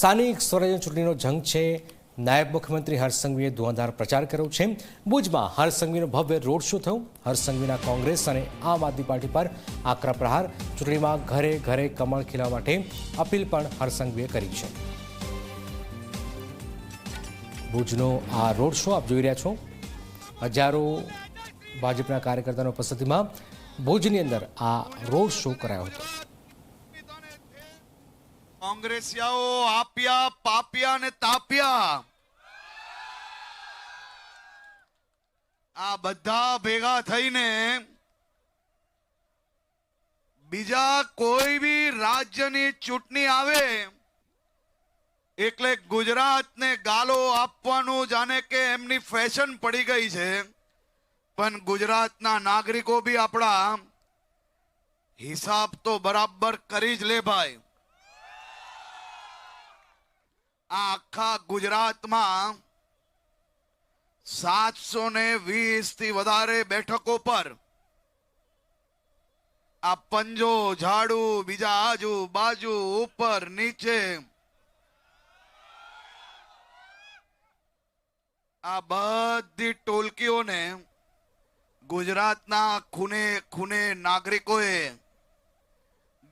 સ્થાનિક સ્વરાજ્ય ચૂંટણીનો જંગ છે। નાયબ મુખ્યમંત્રી હર્ષ સંઘવીએ ધુઆંધાર પ્રચાર કર્યો છે। ભુજમાં હર્ષ સંઘવીનો ભવ્ય રોડ શો થયો। હર્ષ સંઘવીના કોંગ્રેસ અને આમ આદમી પાર્ટી પર આકરા પ્રહાર। ચૂંટણીમાં ઘરે ઘરે કમળ ખીલવા માટે અપીલ પણ હર્ષ સંઘવીએ કરી છે। ભુજનો આ રોડ શો આપ જોઈ રહ્યા છો। હજારો ભાજપના કાર્યકર્તાઓની ઉપસ્થિતિમાં ભુજની અંદર આ રોડ શો કરાયો હતો। કોંગ્રેસિયાઓ આપ્યા પાપ્યા ને તાપ્યા આ બધા ભેગા થઈને બીજા કોઈ બી રાજ્યની ચૂંટણી આવે એટલે ગુજરાતને ગાલો આપવાનું જાણે કે એમની ફેશન પડી ગઈ છે। પણ ગુજરાતના નાગરિકો બી આપણા હિસાબ તો બરાબર કરી જ લે ભાઈ। આખા ગુજરાતમાં 720 થી વધારે બેઠકો પર આ પંજો ઝાડુ બીજા આજુ બાજુ ઉપર નીચે આ બધી ટોલકીઓને ગુજરાતના ખૂણે ખૂણે નાગરિકોએ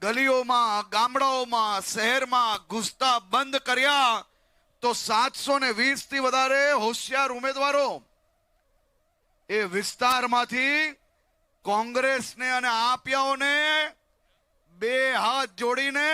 ગલીઓમાં ગામડાઓમાં શહેરમાં ઘૂસતા બંધ કર્યા તો 720 થી વધારે હોશિયાર ઉમેદવારો એ વિસ્તારમાંથી કોંગ્રેસને અને આપિયાઓને બે હાથ જોડીને